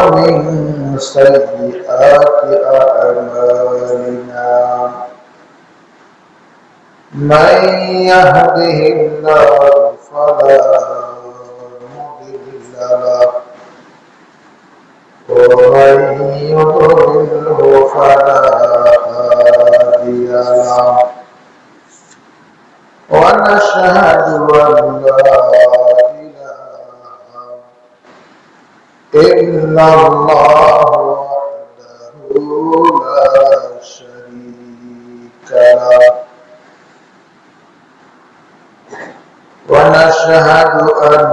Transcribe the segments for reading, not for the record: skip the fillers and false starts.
ومن سيئات أعمالنا من يهده الله فلا مضل له ومن يضلله فلا هادي له ونشهد أن لا إله إلا الله وحده لا شريك له ونشهد أن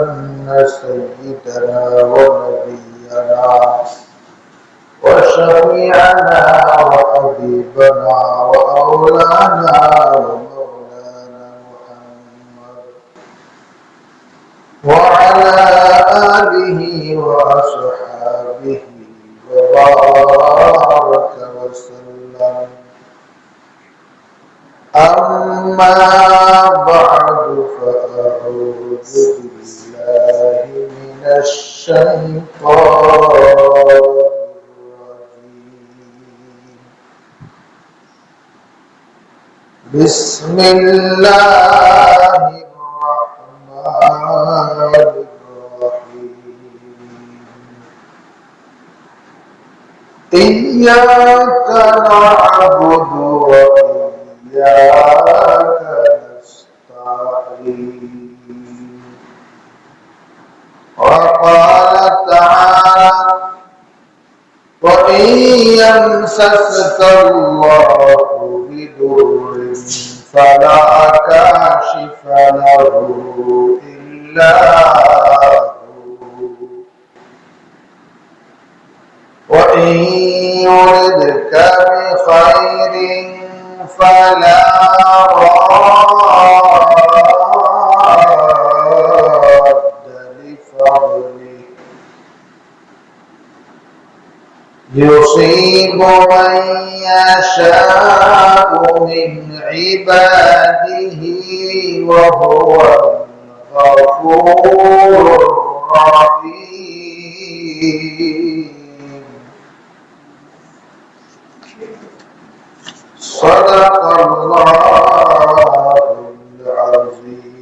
سيدنا ونبينا وشفيعنا وحبيبنا وأولانا ومولانا محمد وعلى آله وأصحابه وبارك وسلم. أما بعد فأعوذ بالله من الشيطان الرجيم. بسم الله الرحمن الرحيم. إياك نعبد وإياك نستعين. وقال تعالى: وإن يمسسك الله بضر فلا كاشف له إلا هو وإن يردك بخير فلا راد لفضله يصيب من يشاء من عباده وهو الغفور الرحيم. صدق الله العظيم.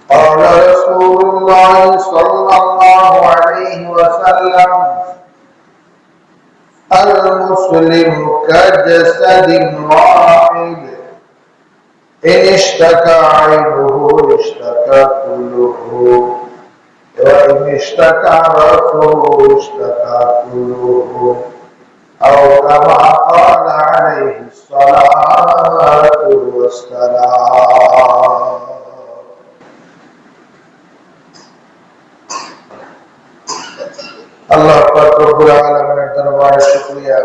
قال رسول الله صلى الله عليه وسلم: المسلم كجسد واحد إن اشتكى عينه اشتكى كله وإن اشتكى رأسه اشتكى كله أو كما قال عليه الصلاة والسلام. আল্লাহ পাক রব্বুল আলামিনের দরবারে শুকরিয়া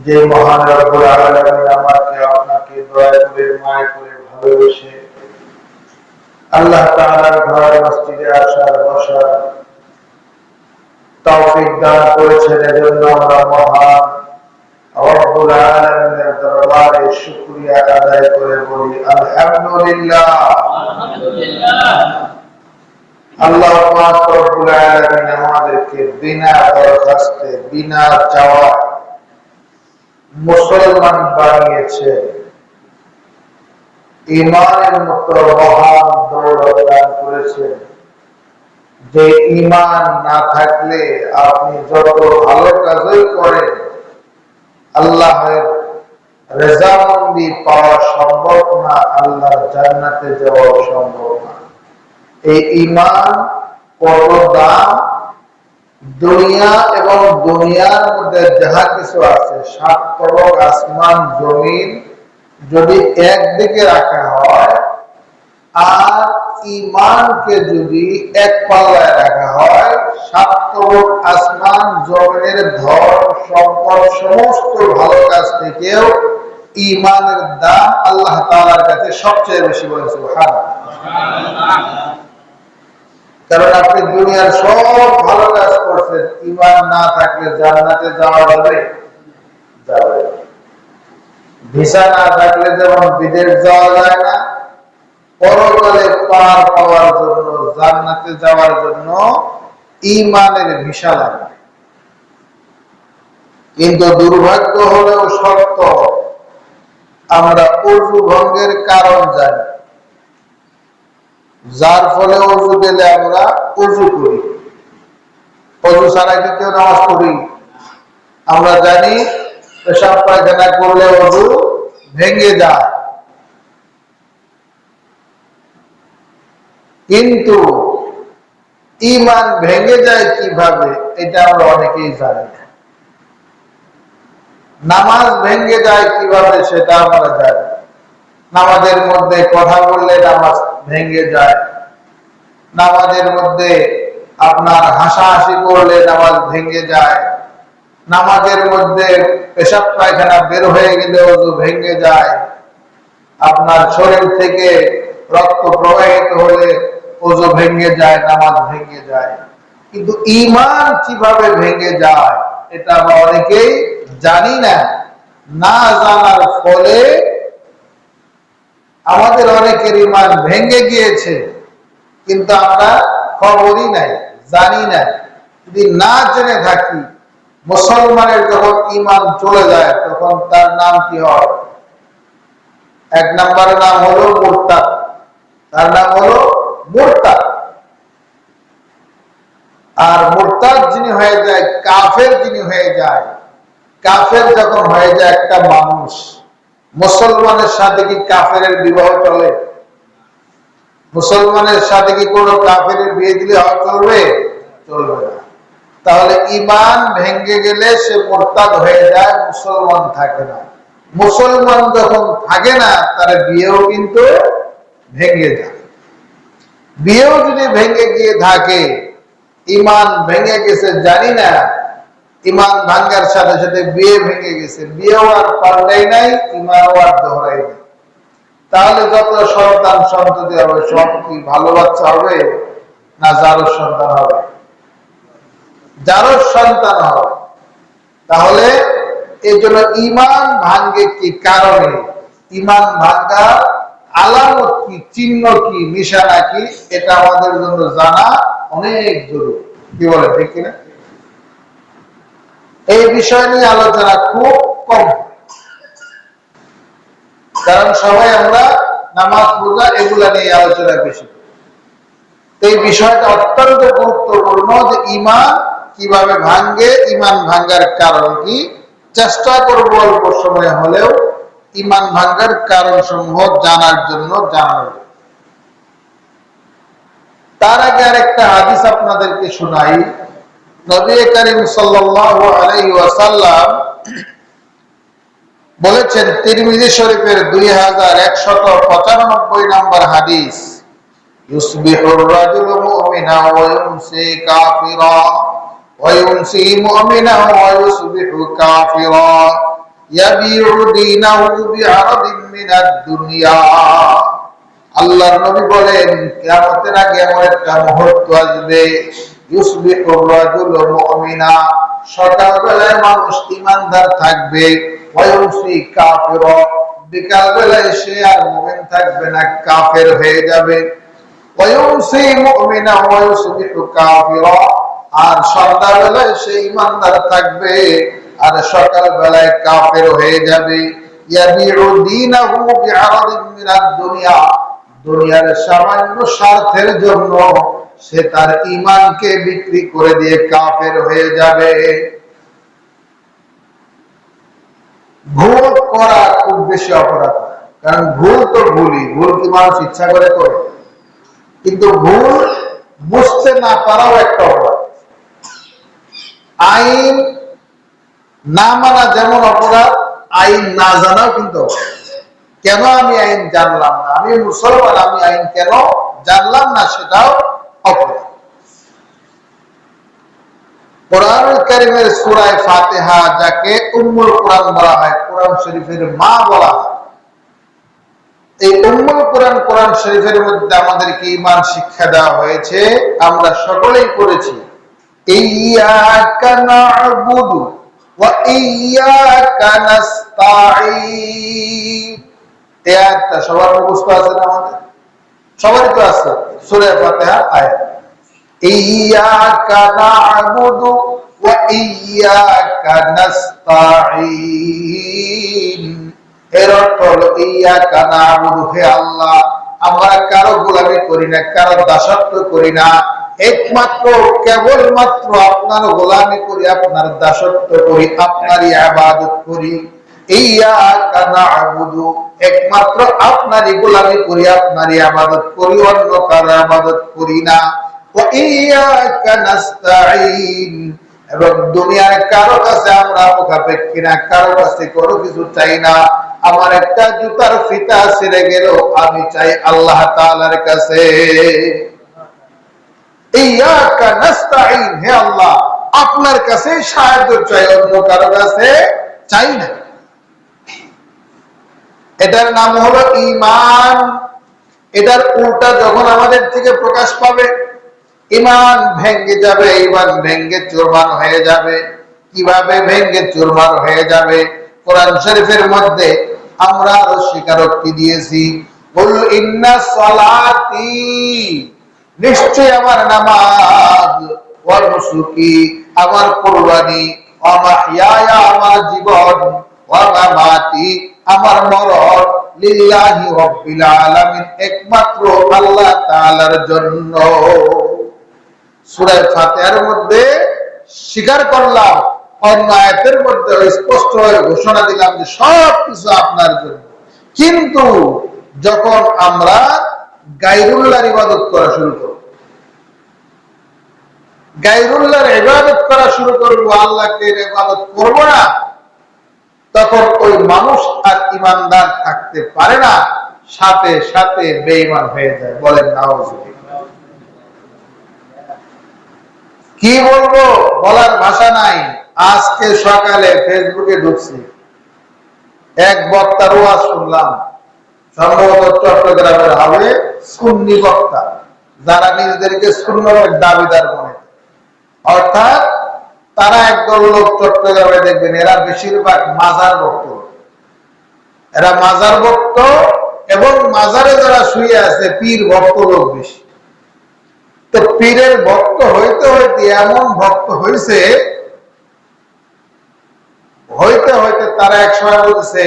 যে মহান রব্বুল আলামিন আমাকে আপনাকে দয়া করে মায়া করে ভালোবেসে আল্লাহ তাআলার ঘর মসজিদে আসার বসার তৌফিক দান করেছেন। এজন্য আমরা মহান রব্বুল আলামিনের দরবারে শুকরিয়া আদায় করে বলি আলহামদুলিল্লাহ। আলহামদুলিল্লাহ। আল্লাহ পাক রব্বুল আলামিন আমাদেরকে বিনা দরখাস্তে বিনা চাওয়ায় মুসলমান বানিয়েছে। ঈমানের মতো মহান দৌলত দান করেছেন যে ঈমান না থাকলে আপনি যত ভালো কাজই করেন আল্লাহের রেজামন্দি পাওয়া সম্ভব না, আল্লাহর জান্নাতে যাওয়া সম্ভব না। এই ঈমান কত দাম! দুনিয়া এবং দুনিয়ার মধ্যে যাহা কিছু আছে, সাত তরক আসমান জমিন যদি একদিকে রাখা হয় আর ঈমানকে যদি এক পাল্লায় রাখা হয়, সাত তরক আসমান জমিনের ধন সম্পদ সমস্ত ভালো কাজ থেকেও ঈমানের দাম আল্লাহ তাআলার কাছে সবচেয়ে বেশি। বলেন সুবহানাল্লাহ। কারণ আপনি দুনিয়ার সব ভালো কাজ করছেন, ঈমান না থাকলে জান্নাতে যাওয়া যাবে? যাবে। ভিসা না থাকলে যেমন বিদেশ যাওয়া যায় না, পরকালে পার পাওয়ার জন্য, জান্নাতে যাওয়ার জন্য ঈমানের ভিসা লাগে। কিন্তু দুর্ভাগ্য হলেও সত্য, আমরা ওযু ভঙ্গের কারণ জানি, যার ফলে ওযু দিলে আমরা ওযু করি। ওযু ছাড়া কি কেউ নামাজ পড়ি? আমরা জানি পেশাব পায়খানা করলে ওযু ভেঙে যায়, কিন্তু ঈমান ভেঙে যায় কিভাবে এটা আমরা অনেকেই জানি না। নামাজ ভেঙে যায় কিভাবে সেটা আমরা জানি। নামাজের মধ্যে কথা বললে নামাজ ভেঙে যায়, নামাজের মধ্যে আপনার হাসাহাসি করলে নামাজ ভেঙে যায়, নামাজের মধ্যে পেশাব পায়খানা বের হয়ে গেলে ওযু ভেঙে যায়, আপনার শরীর থেকে রক্ত প্রবাহিত হলে ওযু ভেঙে যায়, নামাজ ভেঙে যায়। কিন্তু ঈমান কিভাবে ভেঙে যায় এটা আমরা অনেকেই জানি না। না জানার ফলে আমাদের অনেকের ঈমান ভেঙে গিয়েছে, কিন্তু আমরা খবরই নাই, জানি না। যদি না জেনে থাকি, মুসলমানের যখন ঈমান চলে যায় তখন তার নাম কি হয়? এক নম্বরের নাম হলো মুরতাদ। তার নাম হলো মুরতাদ। আর মুরতাদ যিনি হয়ে যায়, কাফের যিনি হয়ে যায়, কাফের যখন হয়ে যায় একটা মানুষ, মুসলমানের সাথে কি কাফেরের বিবাহ চলে? মুসলমানের সাথে কি কোনো কাফের বিয়ে দিলে চলবে? চলবে না। তাহলে ঈমান ভেঙে গেলে সে মুরতাদ হয়ে যায়, মুসলমান থাকে না। মুসলমান যখন থাকে না, তার বিয়েও কিন্তু ভেঙে যায়। বিয়েও যদি ভেঙে গিয়ে থাকে, ঈমান ভেঙে গেছে জানি না, ঈমান ভাঙার সাথে সাথে বিয়ে ভেঙে গেছে, বিয়েও আর পাল্টাই নাই, ঈমানও আর দোহরাই নাই। তাহলে যত সন্তান সন্ততি হবে সব কি ভালো বাচ্চা হবে না জারজ সন্তান হবে? জারজ সন্তান হবে। তাহলে এই জন্য ঈমান ভাঙ্গে কি কারণে, ঈমান ভাঙ্গার আলামত কি, চিহ্ন কি, নিশানা কি, এটা আমাদের জন্য জানা অনেক জরুরি। কি বলে, ঠিক কিনা? এই বিষয় নিয়ে আলোচনা খুব কম, কারণ সবাই আমরা নামাজ রোজা এগুলা নিয়ে আলোচনা বেশি। এই বিষয়টা অত্যন্ত গুরুত্বপূর্ণ যে ঈমান কিভাবে ভাঙ্গে, ঈমান ভাঙ্গার কারণ কি। চেষ্টা করব অল্প সময় হলেও ঈমান ভাঙ্গার কারণ সমূহ জানার জন্য, জানার। তার আগে আরেকটা হাদিস আপনাদেরকে শোনাই। নবী করিম সাল্লাল্লাহু আলাইহি ওয়াসাল্লাম বলেছেন, তিরমিজি শরীফের 2195 নম্বর হাদিস, ইউসবিহুর রাজুলু মুমিনা ওয়া ইউমসি কাফিরা ওয়া ইউমসি মুমিনা ওয়া ইউসবিহু কাফিরা ইয়াবিউ দীনাহু বিআরাদিন মিনাদ দুনিয়া। আল্লাহর নবী বলেন, কিয়ামতের আগে এমন একটা মুহূর্ত আসবে, ইউসবিহুর রাজুলু মুমিনা, সকালবেলায় মানুষ ঈমানদার থাকবে, ওয়া ইউমসি কাফিরা, বিকালবেলায় সে আর মুমিন থাকবে না, কাফের হয়ে যাবে। ওয়া ইউমসি মুমিনা ওয়া ইউসবিহু কাফিরা, আর সন্ধ্যাবেলায় সে ঈমানদার থাকবে আর সকালবেলায় কাফের হয়ে যাবে। ইয়াবিউ দীনাহু বিআরাদিন মিনাদ দুনিয়া, দুনিয়ার সামান্য স্বার্থের জন্য সে তার ঈমানকে বিক্রি করে দিয়ে কাফের হয়ে যাবে। ভুল করা খুব বেশি অপরাধ, কারণ ভুল তো ভুলই, ভুল কি মানুষ ইচ্ছা করে করে, কিন্তু ভুল বুঝতে না পারাও একটা অপরাধ। আইন না মানা যেমন অপরাধ, আইন না জানাও কিন্তু অপরাধ। কেন আমি আইন জানলাম না, আমি মুসলমান, আমি আইন কেন জানলাম না, সেটাও অপরাধ। কোরআনুল কারীমের সূরা ফাতিহা, যাকে উম্মুল কোরআন বলা হয়, কোরআন শরীফের মা বলা হয়, এই উম্মুল কোরআন, কোরআন শরীফের মধ্যে আমাদেরকে ঈমান শিক্ষা দেওয়া হয়েছে, আমরা সকলেই পড়েছি, ইয়্যাকা না'বুদু ওয়া ইয়্যাকা নাস্তাঈন। এই আয়াতটা সবার মুখস্থ আছে না আমাদের? সবারই তো আছে সূরা ফাতিহা আয়াত ইয়্যাকা না'বুদু ওয়া ইয়্যাকা নাস্তাঈন। এর অর্থ হলো ইয়্যাকা না'বুদু, হে আল্লাহ আমরা কারো গোলামি করি না, কারো দাসত্ব করি না, একমাত্র কেবলমাত্র আপনার গোলামি করি, আপনার দাসত্ব করি, আপনারই ইবাদত করি। ইয়্যাকা না'বুদু, একমাত্র আপনারই গোলামি করি, আপনারই ইবাদত করি, অন্য কারো ইবাদত করি না। ওয়া ইয়্যাকা নাস্তাঈন, এবং দুনিয়ার কারো কাছে আমরা মুখাপেক্ষী না, কারো কাছে কোনো কিছু চাই না। আমার একটা জুতার ফিতা ছিঁড়ে গেল, আমি চাই আল্লাহ তাআলার কাছে। ইয়্যাকা নাস্তাঈন, হে আল্লাহ আপনার কাছে সাহায্য চাই, অন্য কারো কাছে চাই না। এটার নাম হলো ঈমান। এটার উল্টা যখন আমাদের থেকে প্রকাশ পাবে, ঈমান ভেঙে যাবে, ঈমান ভেঙে চুরমার হয়ে যাবে। কিভাবে ভেঙে চুরমার হয়ে যাবে? কোরআন শরীফের মধ্যে আমরা আরো স্বীকারোক্তি দিয়েছি, কুল ইন্না সলাতি, নিশ্চয় আমার নামাজ, ওয়া নুসুকি, আমার কুরবানি, ওয়া মাহইয়ায়া, আমার জীবন, ওয়া মামাতি, আমার মরণ, লিল্লাহি রাব্বিল আলামিন, একমাত্র আল্লাহ তাআলার জন্য। সূরা ফাতিহার মধ্যে স্বীকার করলাম, অন্য আয়াতের মধ্যে স্পষ্ট হয়ে ঘোষণা দিলাম যে সবকিছু আপনার জন্য। কিন্তু যখন আমরা গায়রুল্লাহর ইবাদত করা শুরু করব, গায়রুল্লাহর ইবাদত করা শুরু করব, আল্লাহকে ইবাদত করব না, তখন ওই মানুষ আর ঈমানদার থাকতে পারে না, সাথে সাথে বেঈমান হয়ে যায়। বলেন নাউযুবিল্লাহ। কি বলবো, বলার ভাষা নাই। আজকে সকালে ফেসবুকে ঢুকছি, এক বক্তার ওয়াজ শুনলাম, সম্ভবত চট্টগ্রামের হবে, সুন্নি বক্তা, যারা নিজেদেরকে সুন্নতের দাবিদার মনে, অর্থাৎ তারা একদল লোক চট্টগ্রামে দেখবেন, এরা বেশিরভাগ মাজার ভক্ত। এরা মাজার ভক্ত, এবং মাজারে যারা শুয়ে আছে পীর ভক্ত লোক বেশি। তো পীরের ভক্ত হইতে হইতে এমন ভক্ত হইতে হইতে তারা এক সময় বলছে,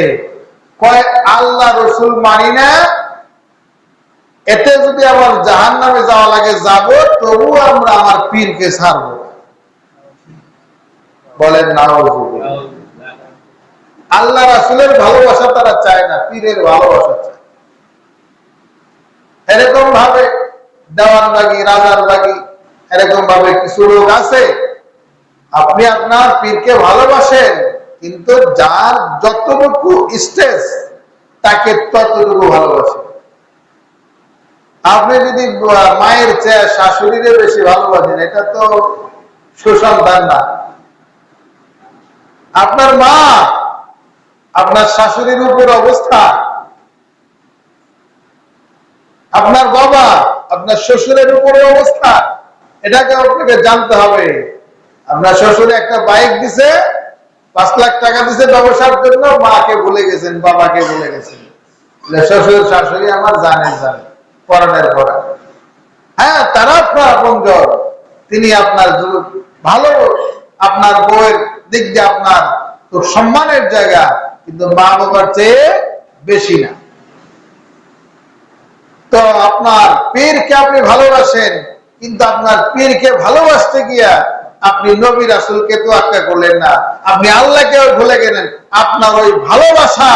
কয় আল্লাহ রসুল মানি না, এতে যদি আমার জাহান্নামে যাওয়া লাগে যাব, তবু আমরা আমার পীরকে ছাড়বো। বলেন নাউযুবিল্লাহ। আল্লাহ রাসূলের ভালোবাসা তারা চায় না, পীরের ভালোবাসা চায়। এরকম ভাবে দেওয়ানবাগি, রাজারবাগি, এরকম ভাবে কিছু লোক আছে, আপনি আপনার পীরকে ভালোবাসেন, কিন্তু যার যতটুকু স্টেজ তাকে ততটুকু ভালোবাসেন। আপনি যদি মায়ের চেয়ে শাশুড়িরে বেশি ভালোবাসেন, এটা তো সুসন্তান না। আপনার মা আপনার শাশুড়ির উপর অবস্থা, আপনার বাবা আপনার শ্বশুরের উপরে অবস্থা, এটাকে আপনাকে জানতে হবে। আপনার শ্বশুরে একটা বাইক দিছে, 5 লাখ টাকা দিছে ব্যবসার জন্য, মাকে ভুলে গেছেন, বাবাকে ভুলে গেছেন। শ্বশুর শাশুড়ি আমার জানেন পরনের পরা, হ্যাঁ তারা আপনার আপনজন, তিনি আপনার ভালো, আপনার বউয়ের দিক দিয়ে আপনার তো সম্মানের জায়গা, কিন্তু মা বাবার চেয়ে বেশি না। তো আপনার পীরকে আপনি ভালোবাসেন, কিন্তু আপনার পীরকে ভালোবাসতে গিয়া আপনি নবী রাসূলকে তোয়াক্কা করলেন না, আপনি আল্লাহকেও ভুলে গেলেন। আপনার ওই ভালোবাসা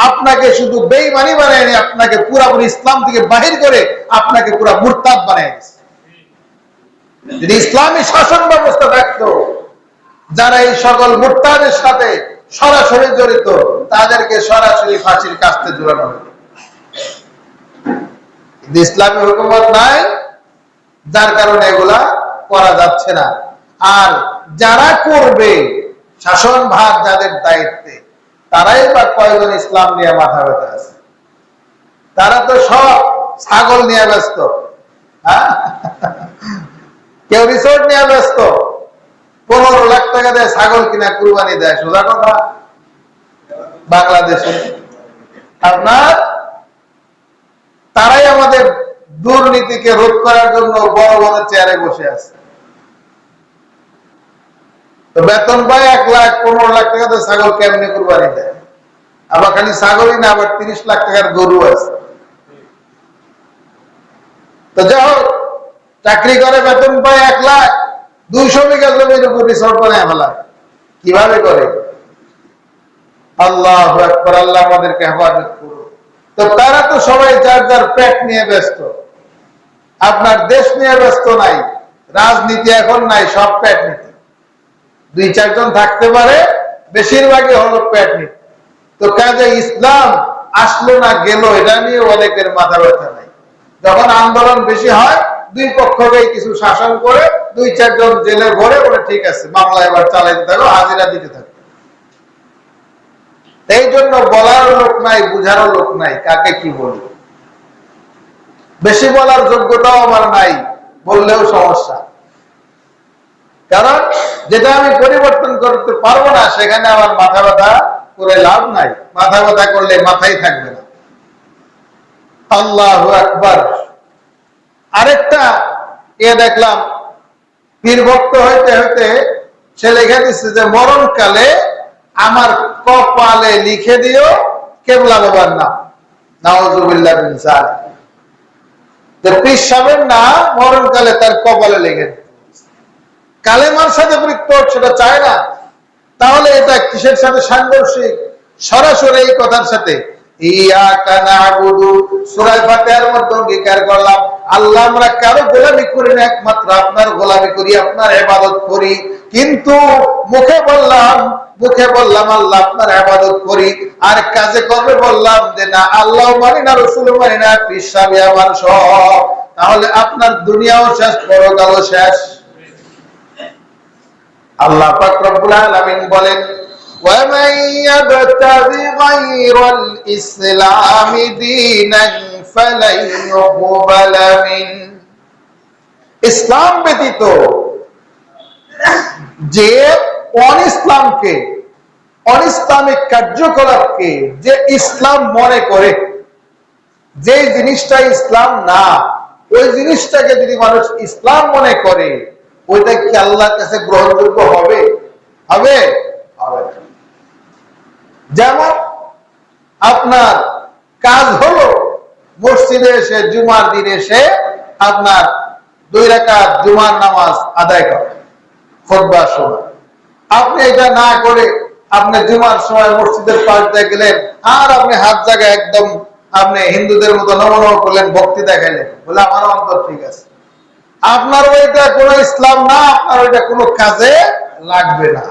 আপনাকে শুধু বেঈমানি বানায়নি, আপনাকে পুরোপুরি ইসলাম থেকে বাহির করে আপনাকে পুরো মুরতাদ বানিয়ে দিয়েছে। যদি ইসলামী শাসন ব্যবস্থা থাকতো, যারা এই সকল মুরতাদের সাথে সরাসরি জড়িত, তাদেরকে সরাসরি ফাঁসির কাস্তে ঝুলানো হতো। কিন্তু ইসলামী হুকুমত নাই, যার কারণে এগুলা করা যাচ্ছে না। আর যারা করবে, শাসন ভার যাদের দায়িত্বে, তারাই বা কয়জন ইসলাম নিয়ে মাথা ব্যথা আছে? তারা তো সব ছাগল নিয়ে ব্যস্ত, কেউ রিসোর্ট নিয়ে ব্যস্ত, 15 লাখ টাকা দেয় ছাগল কিনা কুরবানি দেয়। সোজা কথা, বাংলাদেশে আপনার তারাই আমাদের দুর্নীতিকে রোধ করার জন্য বড় বড় চেয়ারে বসে আছে। তো বেতন পায় 1 লাখ 15 লাখ টাকা, তো ছাগল কেমনে কুরবানি দেয়? আবার খালি ছাগলই না, আবার 30 লাখ টাকার গরু আছে। তো যাই হোক, চাকরি করে, বেতন পায় 1 লাখ, 200 বিঘা জমির উপর রিসোর্ট বানায় ফেলায়। কিভাবে করে? আল্লাহু আকবার, আল্লাহ আমাদেরকে হেফাজত করুন। তো তারা তো সবাই যার যার পেট নিয়ে ব্যস্ত, আপনার দেশ নিয়ে ব্যস্ত নাই, রাজনীতি এখন নাই, সব পেট নীতি। 2-4 জন থাকতে পারে, বেশিরভাগই হলো পেট নীতি। তো কাজে ইসলাম আসলো না গেল, এটা নিয়ে অনেকের মাথা ব্যথা নাই। যখন আন্দোলন বেশি হয়, 2 পক্ষকেই কিছু শাসন করে 2-4 জন জেলে ভরে বলে ঠিক আছে, মামলা এবার চালাইতে থাকো, হাজিরা দিতে থাকো। এই জন্য বলার লোক নাই, বুঝারও লোক নাই, কাকে কি বলি। বেশি বলার যোগ্যতাও আমার নাই, বললেও সমস্যা। কারণ যেটা আমি পরিবর্তন করতে পারবো না, সেখানে আমার মাথা ব্যথা করে লাভ নাই। মাথা ব্যথা করলে মাথাই থাকবে না। আল্লাহু আকবার। আরেকটা দেখলাম, পীর ভক্ত হইতে হইতে সে লিখে দিচ্ছে যে মরণকালে আমার কপালে লিখে দিও কেবলা বাবার নাম। নাউযুবিল্লাহ মিন যালিক। তো পীর সাহেবের নাম মরণকালে তার কপালে লিখে দিও। কালেমার সাথে পৃথক, সেটা চায় না। তাহলে এটা কিসের সাথে সাংঘর্ষিক? সরাসরি এই কথার সাথে। ইয়াকা না'বুদু, সূরা ফাতিহার মধ্যে অঙ্গীকার করলাম, আল্লাহ আমরা কারো গোলামি করি না, একমাত্র আপনার গোলামি করি, আপনার ইবাদত করি। কিন্তু মুখে বললাম আল্লাহ আপনার ইবাদত করি, আর কাজে কর্মে বললাম যে না, আল্লাহ মানি না, রাসূল মানি না, পীর সাহেব আমার সব। তাহলে আপনার দুনিয়াও শেষ, পরকালও শেষ। আল্লাহ পাক রব্বুল আলামিন বলেন, وَمَن يَبْتَغِ غَيْرَ الْإِسْلَامِ دِينًا فَلَن يُقْبَلَ مِنْهُ। ইসলাম ব্যতীত যে অনিসলামিক কার্যকলাপকে যে ইসলাম মনে করে, যে জিনিসটা ইসলাম না, ওই জিনিসটাকে যদি মানুষ ইসলাম মনে করে, ওইটা কি আল্লাহর কাছে গ্রহণযোগ্য হবে? হবে? হবে না। যেমন আপনার কাজ হলো মসজিদে এসে, জুমার দিন এসে আপনার 2 রাকাত জুমার নামাজ আদায় করা, খুতবার সময়। আপনি এটা না করে আপনি জুমার সময় মসজিদের পাশ দিয়ে গেলেন, আর আপনি হাত জায়গায় একদম আপনি হিন্দুদের মতো নমন করলেন, ভক্তি দেখাইলেন, বলে আমার অন্তর ঠিক আছে। আপনার ওইটা কোনো ইসলাম না, আপনার ওইটা কোনো কাজে লাগবে না।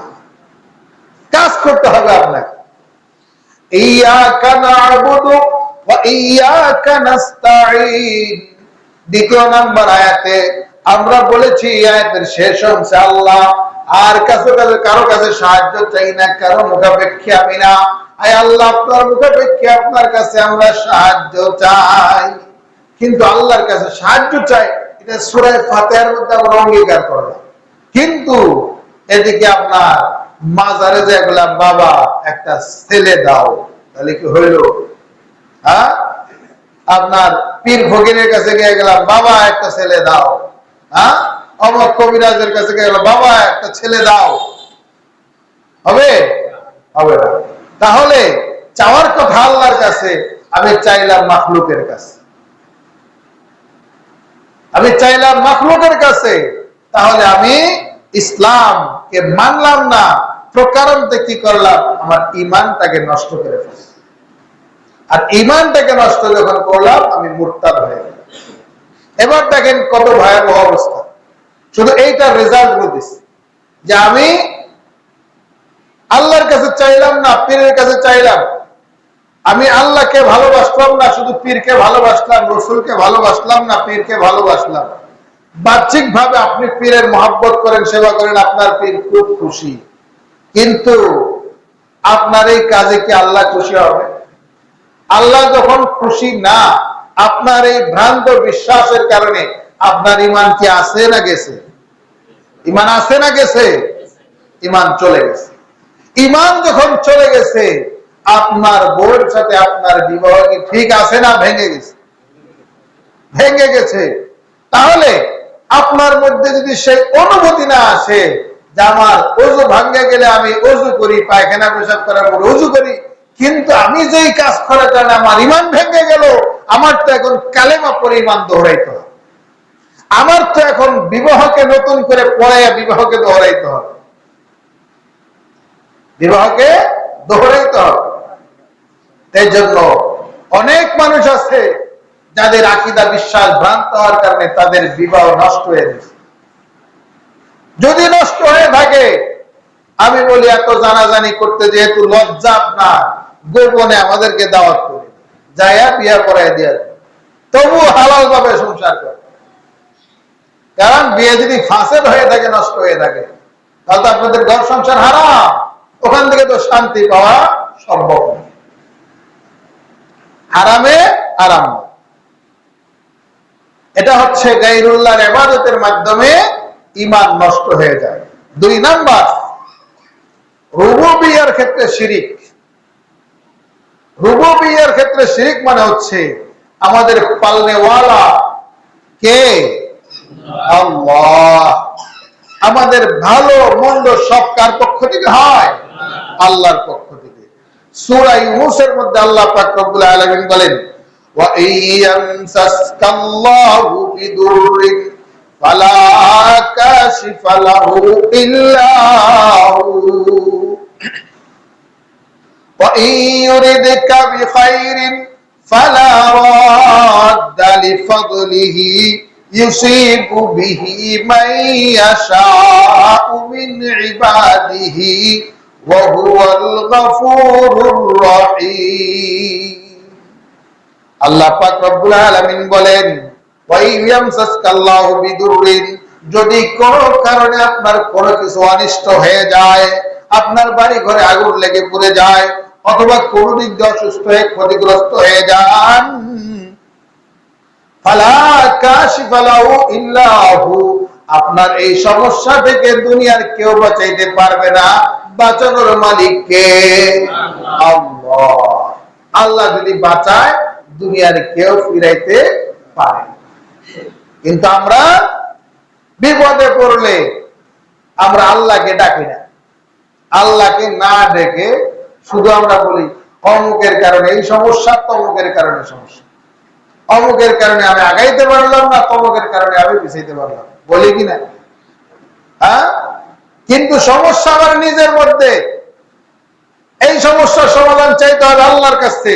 কাজ করতে হবে আপনাকে। ইয়াকা না'বুদু ওয়া ইয়াকা নাস্তাঈন। 2 নম্বর আয়াতে আমরা বলেছি, আয়াতের শেষ অংশে আল্লাহ আর কারো কাছে সাহায্য চাই না, কারো মুখাপেক্ষী আমি না। আয় আল্লাহ, আপনার মুখাপেক্ষী, আপনার কাছে আমরা সাহায্য চাই। কিন্তু আল্লাহর কাছে সাহায্য চাই, এটা সূরা ফাতিহার মধ্যে আমরা অঙ্গীকার করলাম। কিন্তু এদিকে আপনার মাজারে যে বললাম, বাবা একটা ছেলে দাও, তাহলে কি হইল? হ্যাঁ, আপনার পীর ফকিরের কাছে গিয়ে গেলাম, বাবা একটা ছেলে দাও। হ্যাঁ, অমর কবিরাজের কাছে গিয়ে গেলাম, বাবা একটা ছেলে দাও, হবে? হবে না। তাহলে চাওয়ার কথা আল্লাহর কাছে, আমি চাইলাম মাখলুকের কাছে, তাহলে আমি ইসলামকে মানলাম না। প্রকারান্তে কি করলাম? আমার ঈমানটাকে নষ্ট করে ফেললাম। আর ঈমানটাকে নষ্ট যখন করলাম, আমি মুরতাদ হয়ে গেলাম। এবার দেখেন কত ভয়াবহ অবস্থা। শুধু এইটার রেজাল্ট বলতেছি যে আমি আল্লাহর কাছে চাইলাম না, পীরের কাছে চাইলাম। আমি আল্লাহকে ভালোবাসলাম না, শুধু পীরকে ভালোবাসলাম, রসুলকে ভালোবাসলাম না, পীরকে ভালোবাসলাম। বাহ্যিক ভাবে আপনি পীরের মহব্বত করেন, সেবা করেন, আপনার পীর খুব খুশি, কিন্তু আপনার এই কাজে কি আল্লাহ খুশি হবে? আল্লাহ যখন খুশি না, আপনার এই ভ্রান্ত বিশ্বাসের কারণে আপনার ঈমান কি আছে না গেছে? ঈমান আছে না গেছে? ঈমান চলে গেছে। ঈমান যখন চলে গেছে, আপনার বউয়ের সাথে আপনার বিবাহ কি ঠিক আছে না ভেঙে গেছে? ভেঙে গেছে, তাহলে আপনার মধ্যে যদি সেই অনুভূতি না আসে যে আমার ওযু ভাঙে গেলে আমি ওযু করি, পায়খানা পেশাব করার পর ওযু করি, কিন্তু আমি যেই কাজ করার কারণে আমার ঈমান ভেঙে গেল, আমার তো এখন কালেমা পড়ে ঈমান দোহরাইতে হবে, আমার তো এখন বিবাহকে নতুন করে পড়াইয়া বিবাহকে দোহরাইতে হবে, বিবাহকে দোহরাইতে হবে। এই জন্য অনেক মানুষ আছে যাদের আকীদা বিশ্বাস ভ্রান্ত হওয়ার কারণে তাদের বিবাহ নষ্ট হয়ে গেছে। যদি নষ্ট হয়ে থাকে, আমি বলি এত জানাজানি করতে যেহেতু লজ্জা আপনার, গোপনে আমাদেরকে দাওয়াত করে যাইয়া বিয়া করাই দিয়া, তবু হালাল ভাবে সংসার করে। কারণ বিয়ে যদি ফাসেদ হয়ে থাকে, নষ্ট হয়ে থাকে, তাহলে তো আপনাদের ঘর সংসার হারাম, ওখান থেকে তো শান্তি পাওয়া সম্ভব নয়। হারামে আরাম, এটা হচ্ছে গায়রুল্লাহর ইবাদতের মাধ্যমে ঈমান নষ্ট হয়ে যায়। 2 নাম্বার, রুবুবিয়্যার ক্ষেত্রে শিরিক। রুবুবিয়্যার ক্ষেত্রে শিরিক মানে হচ্ছে আমাদের পালনেওয়ালা কে? আল্লাহ। আমাদের ভালো মন্দ সব কার পক্ষ থেকে হয়? আল্লাহর পক্ষ থেকে। সূরা ইউনূসের মধ্যে আল্লাহ পাক রব্বুল আলামিন বলেন, ওয়া ইয়ামসাসকাল্লাহু বিদুররিন ফালা কাশিফা লাহু ইল্লা হু ওয়া ইউরিদকা বিখাইরিন ফালা রাদ্দা লিফাদলিহি ইউসিবু বিহি মান ইয়াশাউ মিন ইবাদিহি ওয়া হুয়াল গফুরুর রহিম। আল্লাহ পাক রব্বুল আলামিন বলেন, ওয়া ইয়ামসাসকাল্লাহু বিদুররিন, যদি কোনো কারণে আপনার কোনো কিছু অনিষ্ট হয়ে যায়, আপনার বাড়ি ঘরে আগুন লেগে পুড়ে যায়, অথবা কোনো দিক দিয়ে অসুস্থ হয়ে ক্ষতিগ্রস্ত হয়ে যান, ফালা কাশিফা লাহু ইল্লা হু, আপনার এই সমস্যা থেকে দুনিয়ার কেউ বাঁচাইতে পারবে না, বাঁচানোর মালিক কে? আল্লাহ। আল্লাহ যদি বাঁচায়, দুনিয়ার কেউ ফিরাইতে পারে। কিন্তু আমরা বিপদে পড়লে আমরা আল্লাহকে ডাকি না, আল্লাহকে না ডেকে শুধু আমরা বলি অমুকের কারণে এই সমস্যা, তমুকের কারণে সমস্যা, অমুকের কারণে আমি আগাইতে পারলাম না, তমুকের কারণে আমি পিছাইতে পারলাম, বলি কিনা? হ্যাঁ, কিন্তু সমস্যা আমার নিজের মধ্যে। এই সমস্যার সমাধান চাইতে হবে আল্লাহর কাছে,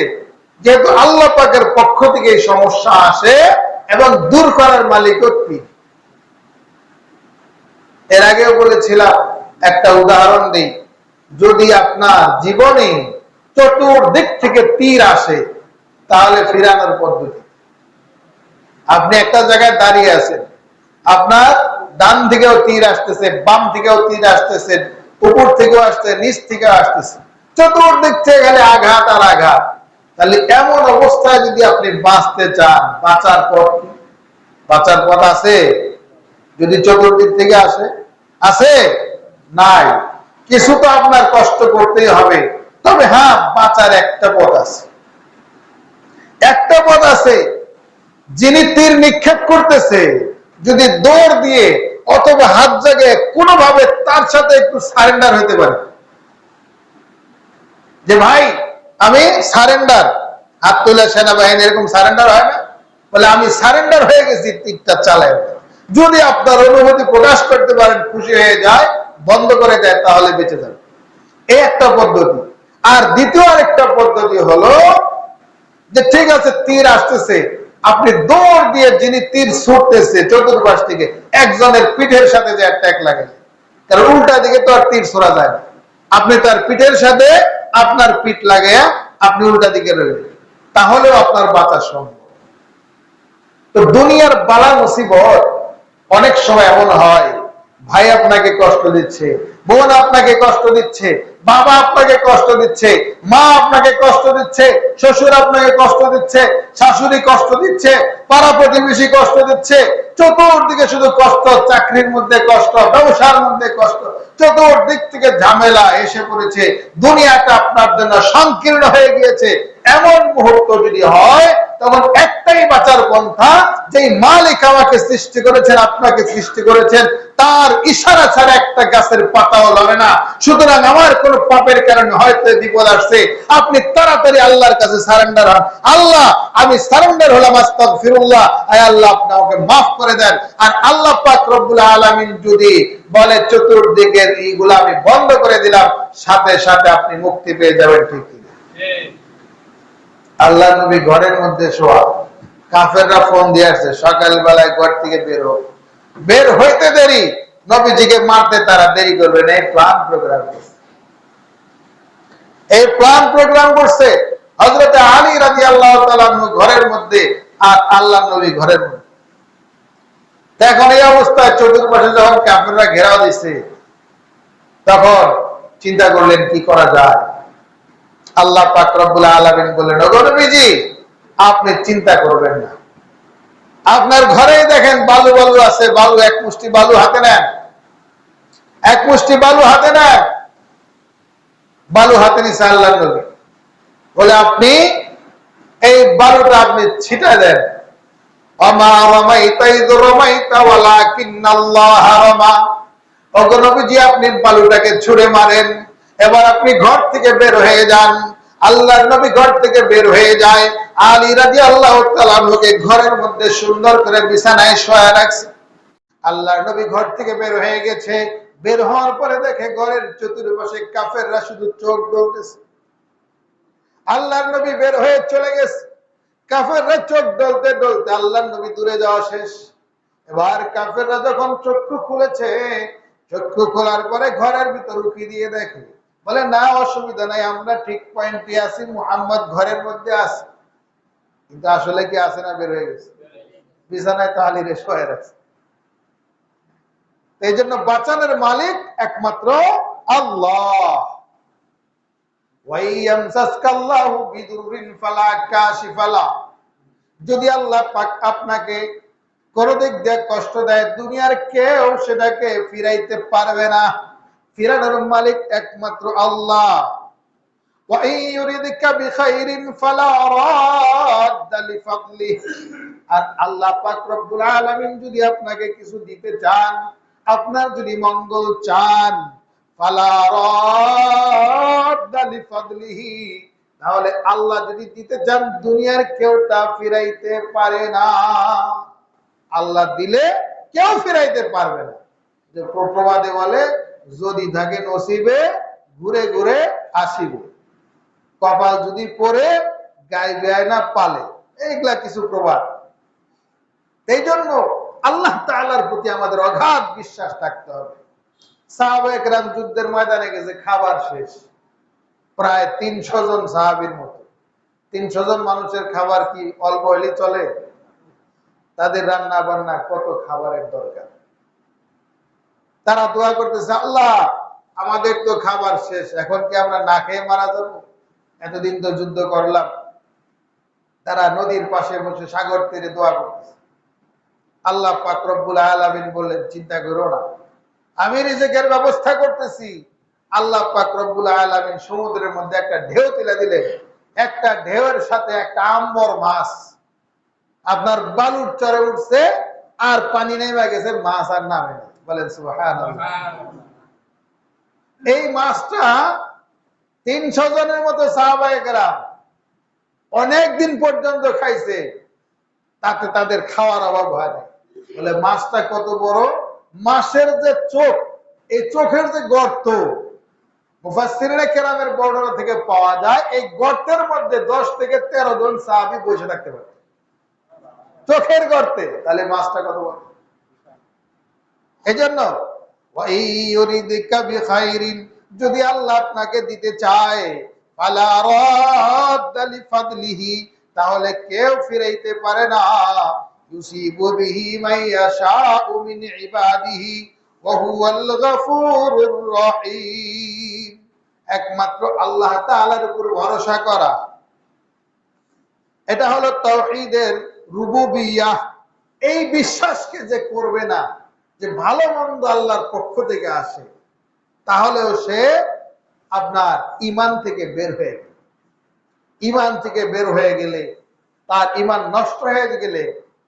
যেহেতু আল্লাহ পাকের পক্ষ থেকে এই সমস্যা আসে এবং দূর করার মালিকও তিনি। এর আগেও বলেছিলাম, একটা উদাহরণ দিই। যদি আপনার জীবনে চতুর্দিক থেকে তীর আসে, তাহলে ফিরানোর পদ্ধতি, আপনি একটা জায়গায় দাঁড়িয়ে আছেন, আপনার ডান দিকেও তীর আসতেছে, বাম দিকেও তীর আসতেছে, উপর থেকেও আসছে, নিচ থেকেও আসতেছে, চতুর্দিক থেকে গেলে আঘাত আর আঘাত। তাহলে এমন অবস্থায় যদি আপনি বাঁচতে চান, বাঁচার পথ কি? বাঁচার পথ আছে? যদি চতুর্দিক থেকে আসে, আছে? নাই। কিছু তো আপনার কষ্ট করতেই হবে। তবে হ্যাঁ, বাঁচার একটা পথ আছে, একটা পথ আছে। যিনি তীর নিক্ষেপ করতেছে, যদি দৌড় দিয়ে অথবা হাত জাগে কোনোভাবে তার সাথে একটু সারেন্ডার হতে পারে, যে ভাই আমি সারেন্ডার, হাত তুলে সেনাবাহিনী এরকম সারেন্ডার হয় না, বলে আমি সারেন্ডার হয়ে গেছি, তীরটা চালায়। যদি আপনার অনুভূতি প্রকাশ করতে পারেন, খুশি হয়ে যায়, বন্ধ করে দেয়, তাহলে বেঁচে যাবে। এই একটা পদ্ধতি। আর দ্বিতীয় আরেকটা পদ্ধতি হলো যে ঠিক আছে, তীর আসতেছে, আপনি দৌড় দিয়ে যিনি তীর ছুটতেছে চতুর্পাশ থেকে একজনের পিঠের সাথে যে অ্যাটাক লাগে, কারণ উল্টা দিকে তো আর তীর ছোড়া যায় না, আপনি তার পিঠের সাথে আপনার পিঠ লাগে, আপনি উল্টা দিকে রইলেন, তাহলেও আপনার বাঁচা সম্ভব। তো দুনিয়ার বালা মুসিবত অনেক সময় এমন হয়, ভাই আপনাকে কষ্ট দিচ্ছে, বোন আপনাকে কষ্ট দিচ্ছে, বাবা আপনাকে কষ্ট দিচ্ছে, মা আপনাকে কষ্ট দিচ্ছে, শ্বশুর আপনাকে কষ্ট দিচ্ছে, শাশুড়ি কষ্ট দিচ্ছে, পাড়া প্রতিবেশী কষ্ট দিচ্ছে, চতুর্দিকে শুধু কষ্ট, চাকরির মধ্যে কষ্ট, ব্যবসার মধ্যে কষ্ট, চতুর্দিক থেকে ঝামেলা এসে পড়েছে, দুনিয়াটা আপনার জন্য সংকীর্ণ হয়ে গিয়েছে। এমন মুহূর্ত যদি হয়, তখন একটাই বাঁচার পন্থা, যেই মালিক আমাকে সৃষ্টি করেছেন, আপনাকে সৃষ্টি করেছেন, তার ইশারা ছাড়া একটা গাছের পাতাও লড়ে না। সুতরাং আমার কোন পাপের কারণে হয়তো বিপদ আসছে, আপনি তাড়াতাড়ি আল্লাহর কাছে সারেন্ডার হন। আল্লাহ, আমি সারেন্ডার হলাম, আস্তাগফিরুল্লাহ, আয় আল্লাহ আপনি আমাকে মাফ করে দেন। আর আল্লাহ পাক রব্বুল আলামিন যদি বলে চতুর্দিকের এইগুলো আমি বন্ধ করে দিলাম, সাথে সাথে আপনি মুক্তি পেয়ে যাবেন। ঠিক আল্লাহ নবী ঘরের মধ্যে শোয়া, কাফেররা ফোন দিয়ে আসছে সকাল বেলায় ঘর থেকে বের হইতে দেরি, নবীজিকে মারতে তারা দেরি করবে না, এই প্ল্যান প্রোগ্রাম করছে হযরত আলী রাদিয়াল্লাহু তাআলা আনহু ঘরের মধ্যে, আর আল্লাহ নবী ঘরের মধ্যে। এখন এই অবস্থায় চতুর্পাশে যখন কাফেররা ঘেরাও দিচ্ছে, তখন চিন্তা করলেন কি করা যায়। আল্লাহ পাক রব্বুল আলামিন বললেন, ওগো নবীজি আপনি চিন্তা করবেন না, আপনার ঘরেই দেখেন বালু বালু আছে, বালু এক মুষ্টি বালু হাতে নেন, এক মুষ্টি বালু হাতে নেন। বালু হাতে নিছে আল্লাহ নবী, বলে আপনি এই বালুটা আপনি ছিটা দেন। ওমা রামাইতা ইয রামাইতা ওয়ালাকিন্নাল্লাহ রামা। ওগো নবীজি আপনি বালুটাকে ছুঁড়ে মারেন, এবার আপনি ঘর থেকে বের হয়ে যান। আল্লাহর নবী ঘর থেকে বের হয়ে যায়। আলী রাদিয়াল্লাহু তাআলা আনহুকে ঘরের মধ্যে সুন্দর করে বিছানায় শোয়া রাখছে। আল্লাহর নবী ঘর থেকে বের হয়ে গেছে। বের হওয়ার পরে দেখে ঘরের চতুর্পাশে কাফেররা শুধু চোখ ডলতেছে। আল্লাহর নবী বের হয়ে চলে গেছে, কাফেররা চোখ ডলতে ডলতে আল্লাহর নবী দূরে যাওয়া শেষ। এবার কাফেররা যখন চক্ষু খুলেছে, চক্ষু খোলার পরে ঘরের ভিতর উকি দিয়ে দেখে, বলে না অসুবিধা নাই, আমরা ঠিক পয়েন্টে আছি, মুহাম্মদ ঘরের মধ্যে আছে। কিন্তু আসলে কি আছে না বের হয়ে গেছে, বিছানায় তো আলী রে শোয়া রাখছে। এই জন্য বাঁচানোর মালিক একমাত্র আল্লাহ। যদি আল্লাহ পাক আপনাকে কোন দিক দিয়ে কষ্ট দেয়, দুনিয়ার কেউ সেটাকে ফিরাইতে পারবে না। ফিরানোর মালিক একমাত্র আল্লাহ। আর আল্লাহ পাক রব্বুল আলামিন যদি আপনাকে কিছু দিতে চান, আপনার যদি মঙ্গল চান, তাহলে আল্লাহ যদি দিতে চান, দুনিয়ার কেউ তা ফিরাইতে পারে না। আল্লাহ দিলে কেউ ফিরাইতে পারবে না। যে প্রবাদে বলে, যদি থাকে নসিবে ঘুরে ঘুরে আসিবে, কপাল যদি পড়ে গাইবে না পালে, এইগুলা কিছু প্রবাদ। এই জন্য আল্লাহ তাআলার প্রতি আমাদের অগাধ বিশ্বাস থাকতে হবে। সাহাবায়ে কেরাম যুদ্ধের ময়দানে গেছে, খাবার শেষ, প্রায় ৩০০ জন সাহাবীর মতো। ৩০০ জন মানুষের খাবার কি অল্প হলেই চলে? তাদের রান্না বান্না কত খাবারের দরকার। তারা দোয়া করতেছে, আল্লাহ আমাদের তো খাবার শেষ, এখন কি আমরা না খেয়ে মারা যাব? এতদিন তো যুদ্ধ করলাম। তারা নদীর পাশে বসে সাগর তীরে দোয়া করতেছে। আল্লাহ পাক রব্বুল আলামিন বললেন, চিন্তা করো না, আমি রিজিকের ব্যবস্থা করতেছি। আল্লাহ পাক রব্বুল আলামিন সমুদ্রের মধ্যে একটা ঢেউ তুলে দিলেন। একটা ঢেউয়ের সাথে একটা আম্বর মাছ আপনার বালুর চরে উঠছে, আর পানি নেমে গেছে, মাছ আর নামে না। বলেন সুবহানাল্লাহ। এই মাছটা ৩০০ জনের মতো সাহাবায়ে কেরাম অনেকদিন পর্যন্ত খাইছে, তাতে তাদের খাওয়ার অভাব হয় না। বলে মাছটা কত বড়, মাছের যে চোখ, এই চোখের যে গর্ত, মুফাসসিরিনে কেরামের বর্ণনা থেকে পাওয়া যায়, এই গর্তের মধ্যে ১০ থেকে ১৩ জন সাহাবী বসে থাকতে পারে, চোখের গর্তে। তাহলে মাছটা কত বড়। এজন্য যদি আল্লাহ আপনাকে দিতে চায়, ফালা রাদ্দা লিফাদলিহি, তাহলে কেউ ফিরাইতে পারে না। ইউসিবু বিহি মাইয়াশাউ মিন ইবাদিহি ওয়া হুয়াল গফুরুর রহিম। একমাত্র আল্লাহ তাআলার উপর ভরসা করা, এটা হলো তাওহীদের রুবুবিয়্যাহ। এই বিশ্বাসকে যে করবে না যে ভালো মন্দ আল্লাহর পক্ষ থেকে আসে, তাহলেও সে আপনার ঈমান থেকে বের হয়ে গেল। ইমান থেকে বের হয়ে গেলে, তার ইমান নষ্ট হয়ে গেলে,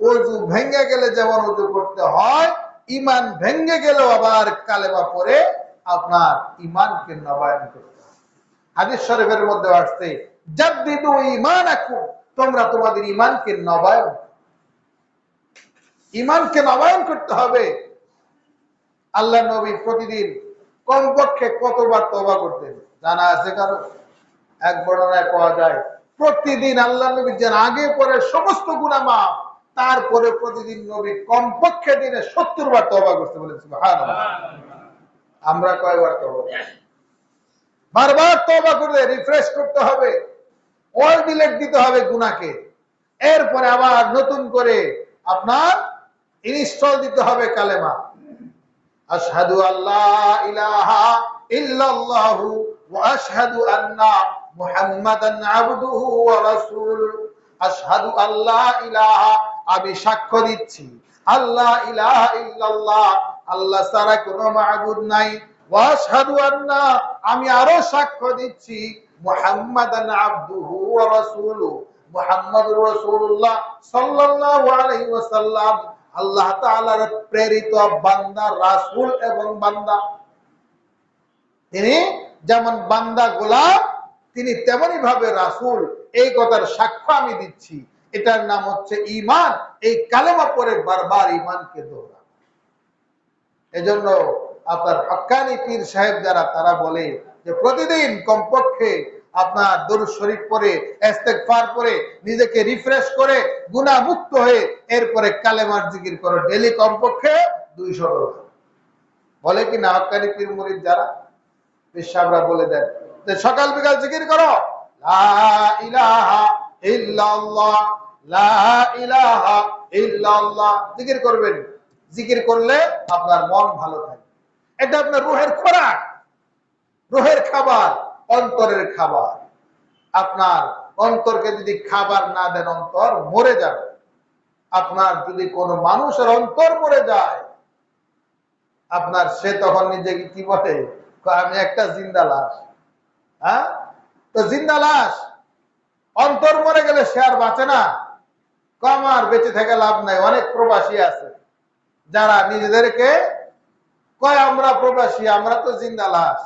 ওযু ভেঙে গেলে যেমন ওযু করতে হয়, ইমান ভেঙে গেলেও আবার কালেমা পড়ে আপনার ইমানকে নবায়ন করতে হয়। হাদিস শরীফের মধ্যে আসছে, জাদ্দিদু ঈমানাকুম, তোমরা তোমাদের ইমানকে নবায়ন করতে হবে। আল্লাহ নবী প্রতিদিন কমপক্ষে কতবার তওবা করতেন জানা আছে কারো? এক বর্ণনায় পাওয়া যায় প্রতিদিন আল্লাহ নবী যেন আগে পরে সমস্ত গুনাহ মাফ, তারপরে প্রতিদিন নবী কমপক্ষে দিনে 70 বার তওবা করতে বলেন। সুবহানাল্লাহ। আমরা কয়বার তওবা করি? বারবার তওবা করে রিফ্রেশ করতে হবে, অল ডিলিট দিতে হবে গুনাহকে, এরপরে আবার নতুন করে আপনার ইনস্টল দিতে হবে কালেমা। আশহাদু আল্লা ইলাহা ইল্লাল্লাহু ওয়া আশহাদু আন্না মুহাম্মাদান আবদুহু ওয়া রাসূলুহু। আশহাদু আল্লা ইলাহা, আমি সাক্ষ্য দিচ্ছি আল্লাহ ইলাহা ইল্লাল্লাহ, আল্লাহ ছাড়া কোনো মাবুদ নাই। ওয়া আশহাদু আন্না, আমি আরো সাক্ষ্য দিচ্ছি মুহাম্মাদান আবদুহু ওয়া রাসূলুহু, মুহাম্মাদুর রাসূলুল্লাহ সাল্লাল্লাহু আলাইহি ওয়াসাল্লাম আল্লাহ তাআলার প্রেরিত বান্দা, রাসূল এবং বান্দা। তিনি যেমন বান্দা গোলাম, তিনি তেমনি ভাবে রাসূল, এই কথার সাক্ষ্য আমি দিচ্ছি। এটার নাম হচ্ছে ঈমান। এই কালেমা পড়ে বারবার ঈমানকে দোহরানো। এজন্য আপনার হক্কানি পীর সাহেব যারা, তারা বলে যে প্রতিদিন কমপক্ষে আপনার দরুদ শরীফ পড়ে, ইস্তেগফার পড়ে, নিজেকে রিফ্রেশ করে, গুনাহ মুক্ত হয়ে এরপরে কালেমার জিকির করো ডেইলি কমপক্ষে 200 বার। বলে কি না হক্কানি পীর মুরিদ যারা, পীর সাহেবরা বলে দেন যে সকাল বিকাল জিকির করো লা ইলাহা ইল্লাল্লাহ, লা ইলাহা ইল্লাল্লাহ, জিকির করবেন। জিকির করলে আপনার মন ভালো থাকে। এটা আপনার রুহের খোরাক, রুহের খাবার, অন্তরের খাবার। আপনার অন্তরকে যদি খাবার না দেন, অন্তর মরে যাবে। আপনার যদি কোনো মানুষের অন্তর মরে যায়, আপনার সে তখন নিজেকে কি বলে, আমি একটা জিন্দা লাশ। হ্যাঁ, তো জিন্দা লাশ, অন্তর মরে গেলে সে আর বাঁচে না। আমার বেঁচে থেকে লাভ নাই। অনেক প্রবাসী আছে যারা নিজেদেরকে কয় আমরা প্রবাসী, আমরা তো জিন্দা লাশ,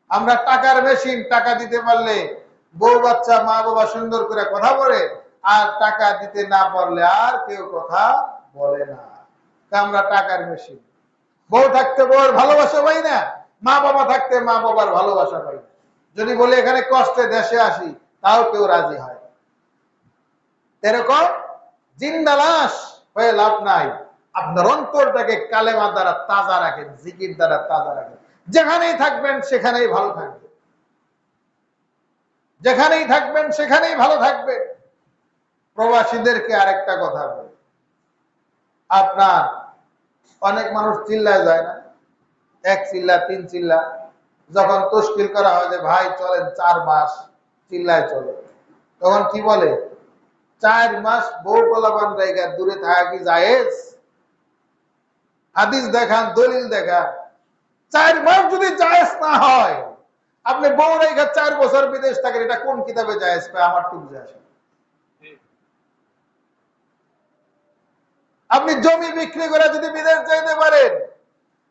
আমরা টাকার মেশিন, টাকা দিতে পারলে বউ বাচ্চা মা বাবা সুন্দর করে কথা বলে, আর টাকা দিতে না পারলে আর কেউ কথা বলে না। আমরা টাকার মেশিন। বউ থাকতে বউর ভালোবাসা পাই না, মা বাবা থাকতে মা বাবার ভালোবাসা পাই না। যদি বলে এখানে কষ্টে দেশে আসি, তাও কেউ রাজি হয়। এরকম জিন্দা লাশ হয়ে লাভ নাই। আপনার অন্তরটাকে কালেমা দ্বারা তাজা রাখেন, জিকির দ্বারা তাজা রাখেন। যেখানেই থাকবেন সেখানেই ভালো থাকবেন, যেখানেই থাকবেন সেখানেই ভালো থাকবেন। প্রবাসীদেরকে আরেকটা কথা বলি, আপনার অনেক মানুষ চিল্লায় যায় না, 1 চিল্লা 3 চিল্লা, যখন তশকিল করা হয় যে ভাই চলেন 4 মাস চিল্লায় চলে, তখন কি বলে, 4 মাস বউ পোলাপান জায়গা দূরে থাকা কি জায়েজ? হাদিস দেখান, দলিল দেখান। 4 মাস যদি জায়েজ না হয়, আপনি বউ রেখে 4 বছর বিদেশ থাকেন, এটা কোন কিতাবে জায়েজ পায়? আমার তো বুঝে আসে। আপনি জমি বিক্রি করে যদি বিদেশ যেতে পারেন,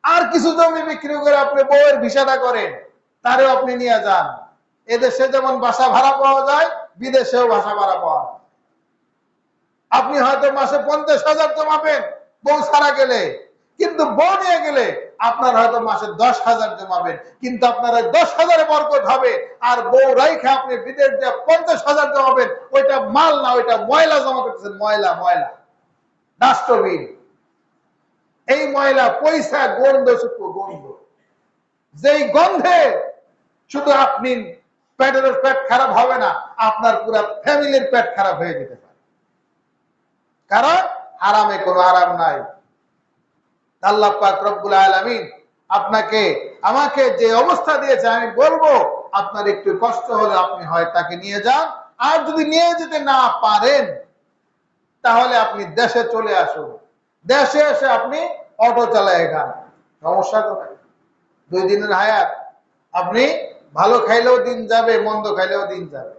আর কিছু জমি বিক্রি করে আপনি বউয়ের ভিসাটা করেন, তারেও আপনি নিয়ে যান। এদেশে যেমন বাসা ভাড়া পাওয়া যায়, বিদেশেও বাসা ভাড়া পাওয়া যায়। আপনি হয়তো মাসে 50,000 জমাবেন বউ ছাড়া গেলে, কিন্তু বউ নিয়ে গেলে আপনার হয়তো মাসে 10,000 জমাবেন, কিন্তু আপনার 10,000 বরকত হবে। আর বউ রাইখা আপনি বিদেশ যে 50,000 জমাবেন, ওইটা মাল না, ওইটা ময়লা জমা করতেছেন। ময়লা, ময়লা, ডাস্টবিন। এই ময়লা পয়সা গন্ধ, শুক্র গন্ধ, যেই গন্ধে শুধু আপনি পেট খারাপ হবে না, আপনার পুরো ফ্যামিলির পেট খারাপ হয়ে যেতে পারে। কারণ আরামে কোনো আরাম নাই। আল্লাহ পাক রব্বুল আলামিন আপনাকে আমাকে যে অবস্থা দিয়েছে, আমি বলবো আপনার একটু কষ্ট হলে আপনি হয় তাকে নিয়ে যান, আর যদি নিয়ে যেতে না পারেন তাহলে আপনি দেশে চলে আসুন। দেশে এসে আপনি অটো চালায় খান, সমস্যা তো নাই। 2 দিনের হায়াত, আপনি ভালো খাইলেও দিন যাবে, মন্দ খাইলেও দিন যাবে।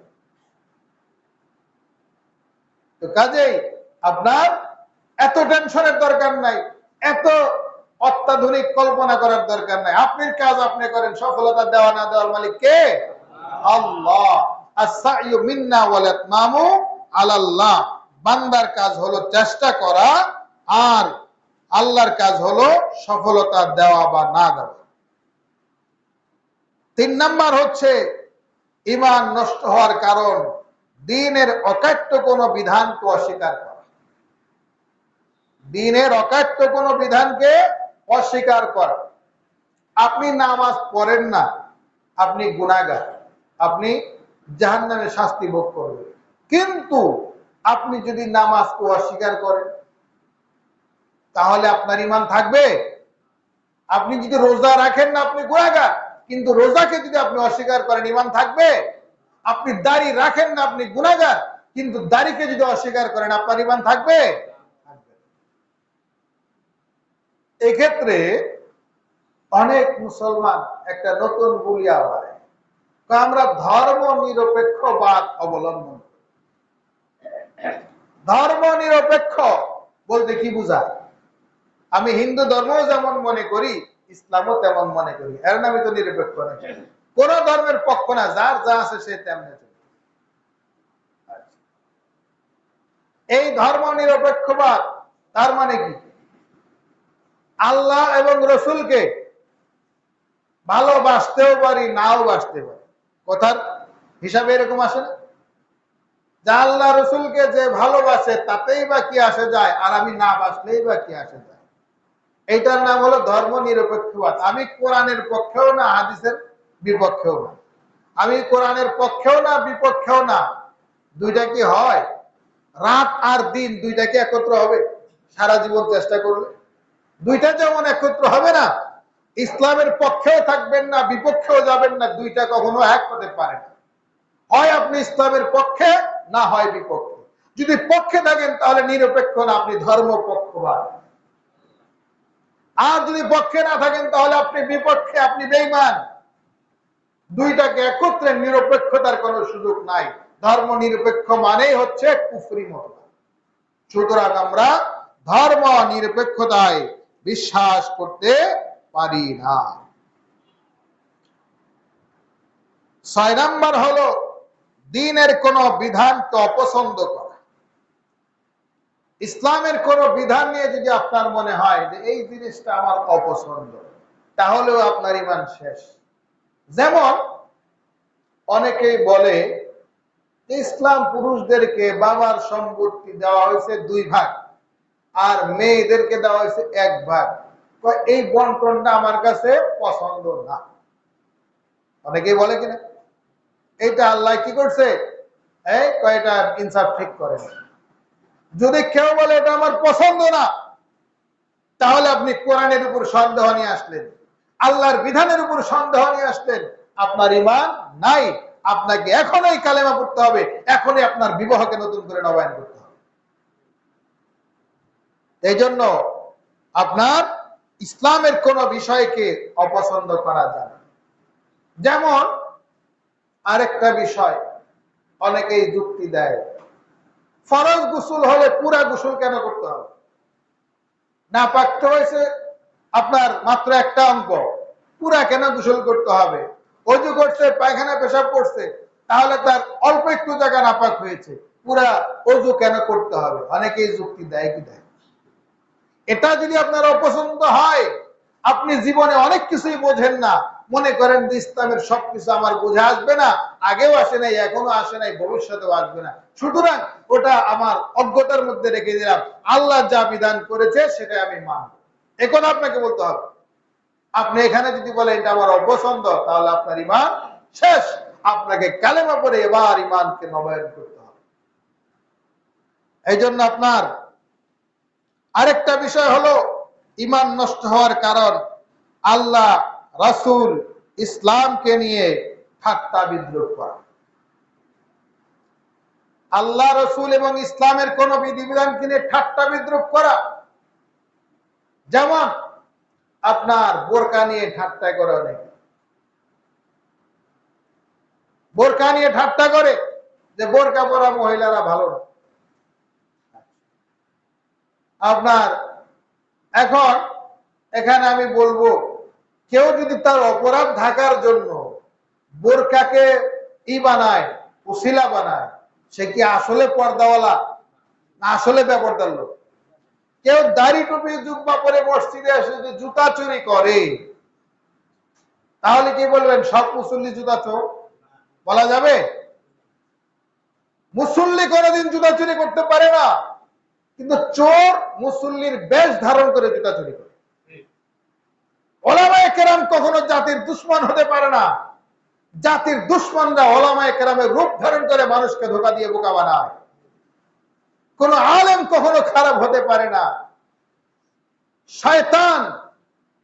তো কাজেই আপনার এত টেনশনের দরকার নাই, এত অত্যাধুনিক কল্পনা করার দরকার নাই। আপনার কাজ আপনি করেন, সফলতা দেওয়া না দেওয়ার মালিক কে? আল্লাহ। আস-সা'য়ু মিন্না ওয়াল ইতমামু আলাল্লাহ। বান্দার কাজ হলো চেষ্টা করা, আর আল্লাহর কাজ হলো সফলতা দেওয়া বা না দেওয়া। 3 নাম্বার হচ্ছে ঈমান নষ্ট হওয়ার কারণ দ্বীনের অকাট্য কোন বিধানকে অস্বীকার করা। দ্বীনের অকাট্য কোন বিধানকে অস্বীকার করা। আপনি নামাজ পড়েন না, আপনি গুনাহগার, আপনি জাহান্নামে শাস্তি ভোগ করবেন। কিন্তু আপনি যদি নামাজকে অস্বীকার করেন, তাহলে আপনার ঈমান থাকবে? আপনি যদি রোজা রাখেন না, আপনি গুনাহগার, কিন্তু রোজাকে যদি আপনি অস্বীকার করেন, ঈমান থাকবে? আপনি দাড়ি রাখেন না, আপনি গুনাহগার, কিন্তু দাড়িকে যদি অস্বীকার করেন, আপনার ঈমান থাকবে? এক্ষেত্রে অনেক মুসলমান একটা নতুন বুলিয়া হয়, আমরা ধর্ম নিরপেক্ষবাদ অবলম্বন। ধর্ম নিরপেক্ষ বলতে কি বোঝায়? আমি হিন্দু ধর্মও যেমন মনে করি, ইসলামও তেমন মনে করি, এর নামই তো নিরপেক্ষ না। কোন ধর্মের পক্ষ না, যার যা আছে সে তেমনি। এই ধর্ম নিরপেক্ষবাদ তার মানে কি? আল্লাহ এবং রসুলকে ভালোবাসতেও পারি, নাও বাসতে পারি। কথার হিসাবে এরকম আসে না? যে আল্লাহ রসুলকে যে ভালোবাসে তাতেই বা কি আসে যায়, আর আমি না বাসলেই বা কি আসে যায়। এইটার নাম হলো ধর্ম নিরপেক্ষবাদ। আমি কোরআনের পক্ষেও না, হাদিসের বিপক্ষেও না। আমি কোরআনের পক্ষেও না, বিপক্ষেও না। দুইটা কি হয়? রাত আর দিন দুইটা কি একত্র হবে? সারা জীবন চেষ্টা করলে দুইটা যেমন একত্র হবে না। ইসলামের পক্ষেও থাকবেন না, বিপক্ষেও যাবেন না, দুইটা কখনো এক হতে পারে না। হয় আপনি ইসলামের পক্ষে, না হয় বিপক্ষে। যদি পক্ষে থাকেন তাহলে নিরপেক্ষ না, আপনি ধর্মপক্ষবাদ। আর যদি পক্ষে না থাকেন তাহলে আপনি বিপক্ষে, আপনি বেঈমান। দুইটাকে একত্রে নিরপেক্ষতার কোনো সুযোগ নাই। ধর্ম নিরপেক্ষ মানেই হচ্ছে কুফরি মত। সুতরাং আমরা ধর্ম নিরপেক্ষতায় বিশ্বাস করতে পারি না। 6 নাম্বার হলো দ্বীনের কোন বিধানকে অপছন্দ করা। ইসলামের কোন বিধান নিয়ে যদি আপনার মনে হয় যে এই জিনিসটা আমার অপছন্দ, তাহলেও আপনার ঈমান শেষ। যেমন অনেকেই বলে ইসলাম পুরুষদেরকে বাবার সম্পত্তি দেওয়া হয়েছে 2 ভাগ, আর মেয়েদেরকে দেওয়া হয়েছে 1 ভাগ। এই বন্টনটা আমার কাছে পছন্দ না। অনেকেই বলে কিনা এটা আল্লাহ কি করছে, এই কয়টা ইনসাফ ঠিক করে। যদি কেউ বলে এটা আমার পছন্দ না, তাহলে আপনি কোরআনের উপর সন্দেহ নিয়ে আসলেন, আল্লাহর বিধানের উপর সন্দেহ নিয়ে আসলেন। আপনার ঈমান নাই। আপনাকে এখনই কালেমা পড়তে হবে, এখনই আপনার বিবাহকে নতুন করে নবায়ন করতে হবে। এই জন্য আপনার ইসলামের কোন বিষয়কে অপছন্দ করা যায় না। যেমন আরেকটা বিষয়, অনেকেই যুক্তি দেয় ফরজ গোসল হলে পুরা গোসল কেন করতে হবে? নাপাক হয়েছে আপনার মাত্র একটা অঙ্ক, পুরা কেন গোসল করতে হবে? অজু করছে, পায়খানা পেশাব করছে, তাহলে তার অল্প একটু জায়গা নাপাক হয়েছে, পুরা অজু কেন করতে হবে? অনেকেই যুক্তি দেয় কি দেয়। এটা যদি আপনার অপছন্দ হয়, আপনি জীবনে অনেক কিছুই বোঝেন না, মনে করেন যে ইসলামের সবকিছু আমার বোঝা আসবে না, আগেও আসে নাই, এখনো আসে নাই, ভবিষ্যতেও আসবে না, সুতরাং ওটা আমার অজ্ঞতার মধ্যে রেখে দিলাম, আল্লাহ যা বিধান করেছে সেটা আমি মানব। এখন আপনাকে বলতে হবে। আপনি এখানে যদি বলেন এটা আমার অপছন্দ, তাহলে আপনার ঈমান শেষ। আপনাকে কালেমা পড়ে এবার ঈমানকে নবায়ন করতে হবে। এই জন্য আপনার আরেকটা বিষয় হলো ঈমান নষ্ট হওয়ার কারণ আল্লাহ, রাসূল, ইসলামকে নিয়ে ঠাট্টা বিদ্রূপ করা। আল্লাহ, রাসূল এবং ইসলামের কোন বিধিবিধানকে নিয়ে ঠাট্টা বিদ্রূপ করা। যেমন আপনার বোরকা নিয়ে ঠাট্টা করে, অনেকে বোরকা নিয়ে ঠাট্টা করে যে বোরকা পরা মহিলারা ভালো না। আপনার এখন এখানে আমি বলবো, কেউ যদি তার অপরাধ ঢাকার জন্য বোরকাকে বানায়, উসিলা বানায়, সে কি আসলে পর্দাওয়ালা না আসলে বেপরদার লোক? কেউ দাড়ি টুপি জুব্বা পরে মসজিদে এসে যদি জুতা চুরি করে, তাহলে কি বলবেন সব মুসল্লি জুতা চোর? বলা যাবে? মুসল্লি কোনদিন জুতা চুরি করতে পারে না, কিন্তু চোর মুসল্লির বেশ ধারণ করে জুতা চুরি করে। ওলামায়ে কেরাম কখনো জাতির দুশ্মন হতে পারে না। জাতির দুশ্মনরা ওলামায়ে কেরামের রূপ ধারণ করে মানুষকে ধোঁকা দিয়ে বোকা বানায়। কোন আলেম কখনো খারাপ হতে পারে না। শয়তান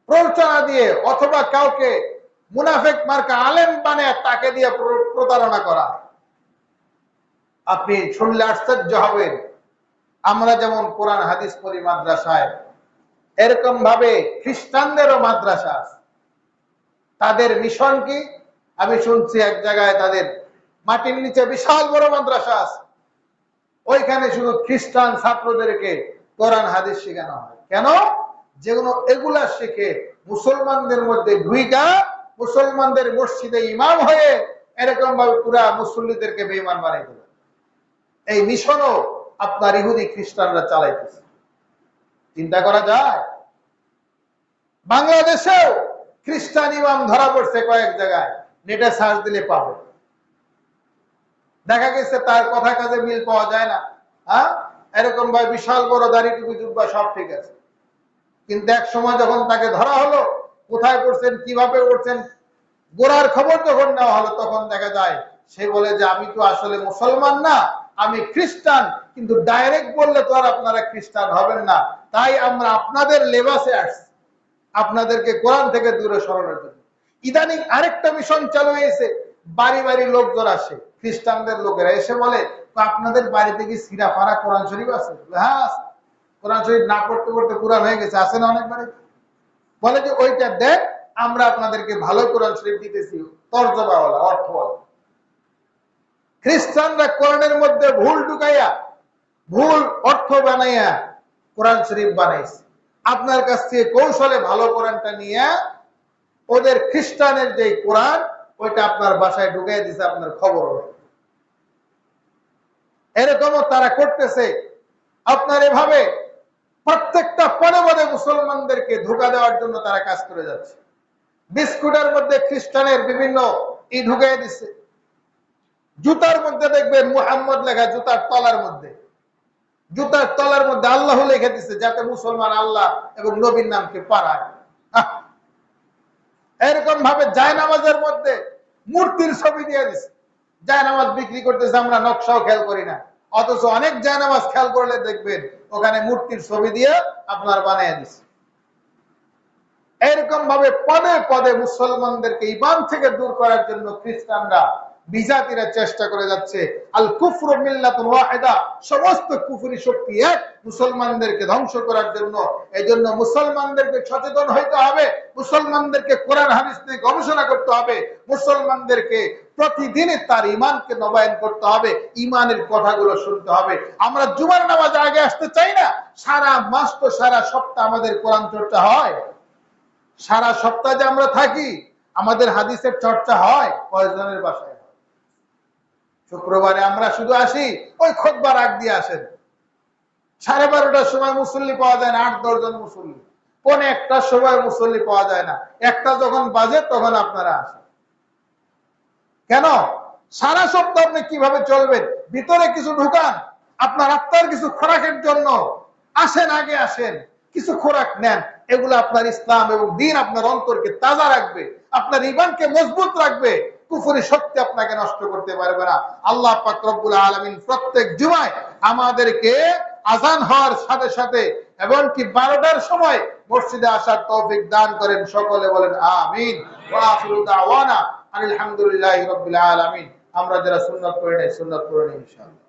প্ররোচনা দিয়ে অথবা কাউকে মুনাফিক মার্কা আলেম বানিয়ে তাকে দিয়ে প্রতারণা করা। আপনি শুনলে আশ্চর্য হবেন, আমরা যেমন কোরআন হাদিস পড়ি মাদ্রাসায়, এরকম ভাবে খ্রিস্টানদেরও মাদ্রাসা আছে। তাদের মিশন কি? আমি শুনছি এক জায়গায় তাদের মাটির নিচে বিশাল বড় মাদ্রাসা আছে, ওইখানে শুধু খ্রিস্টান ছাত্রদেরকে কোরআন হাদিস শেখানো হয়। কেন? যেগুলো এগুলা শিখে মুসলমানদের মধ্যে ঢুইকা মুসলমানদের মসজিদে ইমাম হয়ে এরকম ভাবে পুরা মুসল্লিদেরকে বেঈমান বানাই দেবে। এই মিশনও আপনার ইহুদি খ্রিস্টানরা চালাইতেছে। চিন্তা করা যায়? বাংলাদেশেও খ্রিস্টান ইমাম ধরা পড়ছে কয়েক জায়গায়, নেটে সার্চ দিলে পাবে। দেখা গেছে তার কথা কাজে মিল পাওয়া যায় না। হ্যাঁ, এরকম ভাবে বিশাল বড় দাড়ি টুপি জুব্বা সব ঠিক আছে, কিন্তু এক সময় যখন তাকে ধরা হলো, কোথায় পড়ছেন কিভাবে পড়ছেন গোড়ার খবর যখন নেওয়া হলো, তখন দেখা যায় সে বলে যে আমি তো আসলে মুসলমান না, আমি খ্রিস্টান, কিন্তু ডাইরেক্ট বললে তো আর আপনারা খ্রিস্টান হবেন না, তাই আমরা আপনাদের লেবাসে আসছি আপনাদেরকে কোরআন থেকে দূরে সরানোর জন্য। ইদানিং আরেকটা মিশন চালু হয়েছে, বাড়ি বাড়ি লোকজন আসে, খ্রিস্টানদের লোকেরা এসে বলে আপনাদের বাড়িতে কি সিরা ফারা কোরআন শরীফ আছে? হ্যাঁ, কোরআন শরীফ না পড়তে পড়তে কোরআন হয়ে গেছে, আছে না অনেক বাড়িতে? বলে যে ওইটা দেখ, আমরা আপনাদেরকে ভালো কোরআন শরীফ দিতেছি, তর্জমাওয়ালা, অর্থওয়ালা। খ্রিস্টানরা কোরআনের মধ্যে ভুল ঢুকাইয়া ভুল অর্থ বানাইয়া কোরআন শরীফ বানাইছে। আপনার কাছ থেকে কৌশলে ভালো কোরআনটা নিয়ে ওদের খ্রিস্টানের যে কোরআন, ওইটা আপনার বাসায় ঢুকাই দিছে, আপনার খবর হবে। এরকমও তারা করতেছে। আপনার এভাবে প্রত্যেকটা পদে পদে মুসলমানদেরকে ধোঁকা দেওয়ার জন্য তারা কাজ করে যাচ্ছে। বিস্কুটের মধ্যে খ্রিস্টানের বিভিন্ন ঢুকাই দিচ্ছে। জুতার মধ্যে দেখবেন মুহাম্মদ লেখা, জুতার তলার মধ্যে আল্লাহ লিখে দিচ্ছে, যাতে মুসলমান আল্লাহ এবং নবীর নামকে পারায়। এরকম ভাবে জায়নামাজের মধ্যে মূর্তির ছবি দিয়ে দিচ্ছে। জায়নামাজ বিক্রি করতেছে, আমরা নকশাও খেয়াল করি না, অথচ অনেক জায়নামাজ খেয়াল করলে দেখবেন ওখানে মূর্তির ছবি দিয়ে আপনার বানিয়ে দিচ্ছে। এরকম ভাবে পদে পদে মুসলমানদেরকে ঈমান থেকে দূর করার জন্য খ্রিস্টানরা বিজাতিরা চেষ্টা করে যাচ্ছে। আল কুফরু মিল্লাতুন ওয়াহিদা, সমস্ত কুফরি শক্তি এক, মুসলমানদেরকে ধ্বংস করার জন্য। এজন্য মুসলমানদেরকে সচেতন হইতে হবে, মুসলমানদেরকে কোরআন হাদিস নিয়ে গবেষণা করতে হবে, মুসলমানদেরকে প্রতিদিনই তার ঈমানকে নবায়ন করতে হবে, ঈমানের কথাগুলো শুনতে হবে। আমরা জুমার নামাজে আগে আসতে চাই না, সারা মাস তো সারা সপ্তাহ আমাদের কোরআন চর্চা হয়। সারা সপ্তাহ যে আমরা থাকি, আমাদের হাদিসের চর্চা হয় কয়েকজনের বাসায়? শুক্রবারে আমরা শুধু আসি, ওই খুতবা রাগ দিয়ে আসেন। 12:30টার সময় মুসল্লি পাওয়া যায় না, 8-10 জন মুসল্লি। 1:45টার সময় মুসল্লি পাওয়া যায় না, 1টা যখন বাজে তখন আপনারা আসেন। কেন? সারা সপ্তাহ আপনি কিভাবে চলবেন? ভিতরে কিছু ঢুকান, আপনার আত্মার কিছু খোরাকের জন্য আসেন, আগে আসেন, কিছু খোরাক নেন। এগুলো আপনার ইসলাম এবং দ্বীন আপনার অন্তরকে তাজা রাখবে, আপনার ঈমানকে মজবুত রাখবে, কুফরি শক্তি আপনাকে নষ্ট করতে পারবে না। আল্লাহ পাক রব্বুল আলামিন প্রত্যেক জুমায় আমাদেরকে আযান হওয়ার সাথে সাথে এমনকি 12টার সময় মসজিদে আসার তৌফিক দান করেন। সকলে বলেন আমিন। ওয়া আখিরু দাওয়ানা আলহামদুলিল্লাহি রাব্বিল আলামিন। আমরা যারা সুন্নাত পড়ি নাই, সুন্নাত পড়ে নিই ইনশাআল্লাহ।